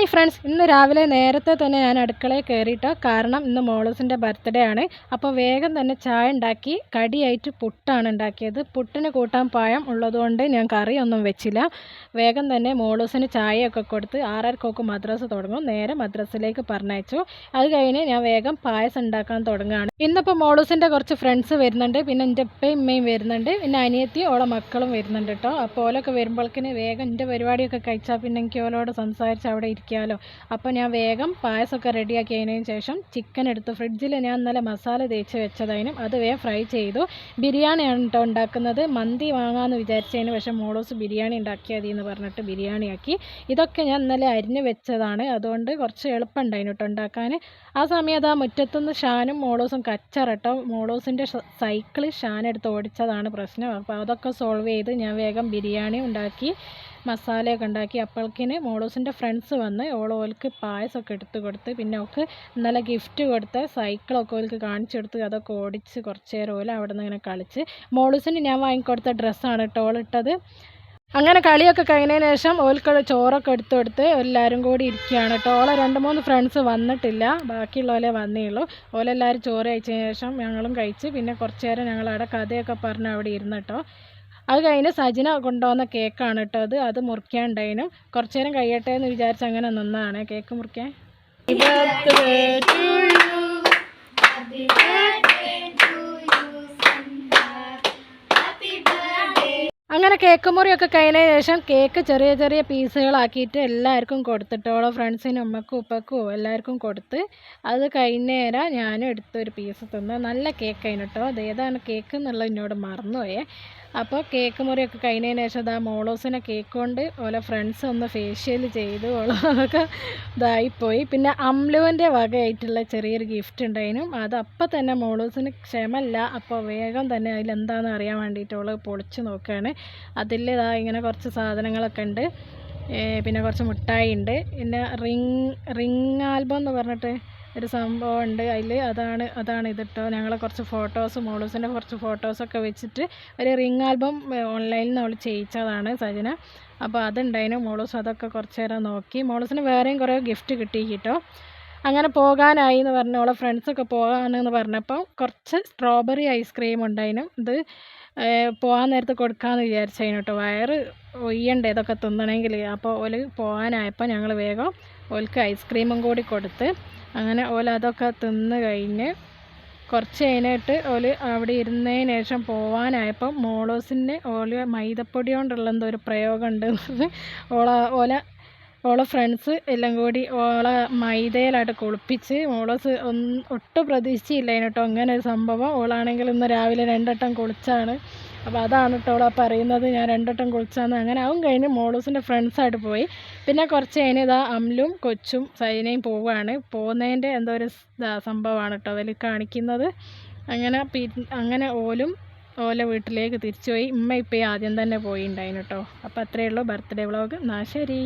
Hi friends, ഇന്ന് രാവിലെ നേരത്തെ തന്നെ ഞാൻ അടുക്കളയിൽ കയറിയിട്ടോ. കാരണം ഇന്ന് മോളൂസിൻ്റെ ബർത്ത്ഡേ ആണ്. അപ്പോൾ വേഗം തന്നെ ചായ ഉണ്ടാക്കി. കടിയായിട്ട് പുട്ടാണ് ഉണ്ടാക്കിയത്. പുട്ടിന് കൂട്ടാൻ പഴം ഉള്ളതുകൊണ്ട് ഞാൻ കറിയൊന്നും വെച്ചില്ല. വേഗം തന്നെ മോളൂസിന് ചായയൊക്കെ കൊടുത്ത് 6:30 മദ്രസ തുടങ്ങും. നേരെ മദ്രസയിലേക്ക് പറഞ്ഞയച്ചു. അത് കഴിഞ്ഞ് ഞാൻ വേഗം പായസം ഉണ്ടാക്കാൻ തുടങ്ങുകയാണ്. ഇന്നിപ്പോൾ മോളൂസിൻ്റെ കുറച്ച് ഫ്രണ്ട്സ് വരുന്നുണ്ട്. പിന്നെ എൻ്റെ ഉപ്പയും ഉമ്മയും വരുന്നുണ്ട്. പിന്നെ അനിയത്തിയും ഓളെ മക്കളും വരുന്നുണ്ട് കേട്ടോ. അപ്പോൾ ഓലൊക്കെ വരുമ്പോഴേക്കിന് വേഗം എൻ്റെ പരിപാടിയൊക്കെ കഴിച്ചാൽ പിന്നെ എനിക്ക് ഓലോട് സംസാരിച്ച് അവിടെ ഇരിക്കാമല്ലോ. അപ്പോൾ ഞാൻ വേഗം പായസമൊക്കെ റെഡിയാക്കിയതിന് ശേഷം ചിക്കൻ എടുത്ത് ഫ്രിഡ്ജിൽ ഞാൻ ഇന്നലെ മസാല തേച്ച് വെച്ചതിനും അത് വേഗം ഫ്രൈ ചെയ്തു. ബിരിയാണിയാണ് കേട്ടോ ഉണ്ടാക്കുന്നത്. മന്തി വാങ്ങാമെന്ന് വിചാരിച്ചതിന് പക്ഷേ മോളൂസ് ബിരിയാണി ഉണ്ടാക്കിയാൽ മതി എന്ന് പറഞ്ഞിട്ട് ബിരിയാണിയാക്കി. ഇതൊക്കെ ഞാൻ ഇന്നലെ അരിഞ്ഞ് വെച്ചതാണ്. അതുകൊണ്ട് കുറച്ച് എളുപ്പമുണ്ടായിരുന്നു കേട്ടോ ഉണ്ടാക്കാൻ. ആ സമയത്ത് ആ മുറ്റത്തുനിന്ന് ഷാനും മോളൂസും കച്ചറട്ടോ. മോളൂസിൻ്റെ സൈക്കിൾ ഷാൻ എടുത്ത് ഓടിച്ചതാണ് പ്രശ്നം. അപ്പോൾ അതൊക്കെ സോൾവ് ചെയ്ത് ഞാൻ വേഗം ബിരിയാണി ഉണ്ടാക്കി, മസാലയൊക്കെ ഉണ്ടാക്കി. അപ്പോഴേക്കിന് മോളൂസിൻ്റെ ഫ്രണ്ട്സ് വന്ന് ഓൾക്ക് പായസമൊക്കെ എടുത്ത് കൊടുത്ത്, പിന്നെ അവൾക്ക് ഇന്നലെ ഗിഫ്റ്റ് കൊടുത്ത സൈക്കിളൊക്കെ ഓൾക്ക് കാണിച്ചു കൊടുത്ത് അതൊക്കെ ഓടിച്ച് കുറച്ച് നേരം ഓല അവിടെ നിന്ന് ഇങ്ങനെ കളിച്ച്. മോളൂസിന് ഞാൻ വാങ്ങിക്കൊടുത്ത ഡ്രസ്സാണ് കേട്ടോ ഓളിട്ടത്. അങ്ങനെ കളിയൊക്കെ കഴിഞ്ഞതിന് ശേഷം ഓൽക്കുള്ള ചോറൊക്കെ എടുത്ത് കൊടുത്ത് എല്ലാവരും കൂടി ഇരിക്കുകയാണ് കേട്ടോ. ഓളെ 2-3 ഫ്രണ്ട്സ് വന്നിട്ടില്ല, ബാക്കിയുള്ളവരെ വന്നേ ഉള്ളൂ. ഓലെല്ലാവരും ചോറ് കഴിച്ചതിന് ശേഷം ഞങ്ങളും കഴിച്ച് പിന്നെ കുറച്ച് നേരം ഞങ്ങളവിടെ കഥയൊക്കെ പറഞ്ഞ് അവിടെ ഇരുന്ന് കേട്ടോ. അത് കഴിഞ്ഞ് സജിന കൊണ്ടുവന്ന കേക്കാണ് കേട്ടോ അത് മുറിക്കാനുണ്ടായിരുന്നു. കുറച്ച് നേരം കഴിയട്ടെ എന്ന് വിചാരിച്ച് അങ്ങനെ നിന്നതാണ് കേക്ക് മുറിക്കാൻ. അങ്ങനെ കേക്ക് മുറിയൊക്കെ കഴിഞ്ഞതിന് ശേഷം കേക്ക് ചെറിയ ചെറിയ പീസുകളാക്കിയിട്ട് എല്ലാവർക്കും കൊടുത്തിട്ടോളോ. ഫ്രണ്ട്സിനും ഉമ്മക്കും ഉപ്പക്കും എല്ലാവർക്കും കൊടുത്ത്. അത് കഴിഞ്ഞേരം ഞാനും എടുത്തൊരു പീസ് തിന്ന്. നല്ല കേക്ക് അതിന് കേട്ടോ. അതേതാണ് കേക്ക് എന്നുള്ളത് എന്നോട് മറന്നുപോയേ. അപ്പോൾ കേക്ക് മുറിയൊക്കെ കഴിഞ്ഞതിന് ശേഷം ഇതാ മോളൂസിനെ കേക്ക് കൊണ്ട് ഓരോ ഫ്രണ്ട്സ് ഒന്ന് ഫേഷ്യൽ ചെയ്ത് അതൊക്കെ ഇതായിപ്പോയി. പിന്നെ അമ്ലുവിൻ്റെ വകയായിട്ടുള്ള ചെറിയൊരു ഗിഫ്റ്റ് ഉണ്ടായിരുന്നു. അത് അപ്പം തന്നെ മോളൂസിന് ക്ഷമല്ല. അപ്പോൾ വേഗം തന്നെ അതിലെന്താണെന്ന് അറിയാൻ വേണ്ടിയിട്ട് ഓൾ പൊളിച്ച് നോക്കുകയാണ്. അതിൽ ഇങ്ങനെ കുറച്ച് സാധനങ്ങളൊക്കെ ഉണ്ട്. പിന്നെ കുറച്ച് മിഠായി ഉണ്ട്. പിന്നെ റിങ് ആൽബം എന്ന് പറഞ്ഞിട്ട് ഒരു സംഭവം ഉണ്ട് അതിൽ. അതാണ് ഇതിട്ടോ. ഞങ്ങളെ കുറച്ച് ഫോട്ടോസ്, മോളൂസിൻ്റെ കുറച്ച് ഫോട്ടോസൊക്കെ വെച്ചിട്ട് ഒരു റിങ് ആൽബം ഓൺലൈനിൽ നിന്ന് അവൾ ചെയ്യിച്ചതാണ് സജിന. അപ്പോൾ അതുണ്ടായിരുന്നു. മോളൂസ് അതൊക്കെ കുറച്ച് നേരം നോക്കി. മോളൂസിന് വേറെയും കുറേ ഗിഫ്റ്റ് കിട്ടി കേട്ടോ. അങ്ങനെ പോകാനായി എന്ന് പറഞ്ഞ് ഓളെ ഫ്രണ്ട്സൊക്കെ പോകാമെന്ന് പറഞ്ഞപ്പോൾ കുറച്ച് സ്ട്രോബെറി ഐസ്ക്രീം ഉണ്ടായിരുന്നു. ഇത് പോകാൻ നേരത്ത് കൊടുക്കാമെന്ന് വിചാരിച്ചതിന് കേട്ടോ. വയറ് ഒയ്യണ്ടേ ഇതൊക്കെ തിന്നണമെങ്കിൽ. അപ്പോൾ ഓല് പോകാനായപ്പോൾ ഞങ്ങൾ വേഗം ഓൽക്ക് ഐസ്ക്രീമും കൂടി കൊടുത്ത്. അങ്ങനെ ഓല അതൊക്കെ തിന്ന് കഴിഞ്ഞ് കുറച്ച് കഴിഞ്ഞിട്ട് ഓല് അവിടെ ഇരുന്നതിന് ശേഷം പോകാനായപ്പം മോളൂസിൻ്റെ മൈദപ്പൊടി കൊണ്ടുള്ള എന്തോ ഒരു പ്രയോഗം ഉണ്ട്. ഓളെ ഫ്രണ്ട്സ് എല്ലാം കൂടി ഓളെ മൈദയിലായിട്ട് കുളിപ്പിച്ച്. മോളൂസ് ഒട്ടും പ്രതീക്ഷിച്ചില്ല കേട്ടോ അങ്ങനെ ഒരു സംഭവം. ഓളാണെങ്കിൽ ഇന്ന് രാവിലെ 2 വട്ടം കുളിച്ചാണ്. അപ്പോൾ അതാണ് കേട്ടോ ഓളെ പറയുന്നത്, ഞാൻ 2 വട്ടം കുളിച്ചാന്ന്. അങ്ങനെ ആവും കഴിഞ്ഞ് മോളൂസിൻ്റെ ഫ്രണ്ട്സായിട്ട് പോയി. പിന്നെ കുറച്ച് കഴിഞ്ഞ് ഇതാ അമ്ലും കൊച്ചും സൈനയും പോവുകയാണ്. പോകുന്നതിൻ്റെ എന്തോ ഒരു സംഭവമാണ് കേട്ടോ അതിൽ കാണിക്കുന്നത്. അങ്ങനെ ഓലെ വീട്ടിലേക്ക് തിരിച്ചു പോയി. ഉമ്മ ഇപ്പം ആദ്യം തന്നെ പോയി ഉണ്ടായിരുന്നു കേട്ടോ. അപ്പോൾ അത്രയേ ഉള്ളൂ ബർത്ത്ഡേ വ്ളോഗ്. ശരി.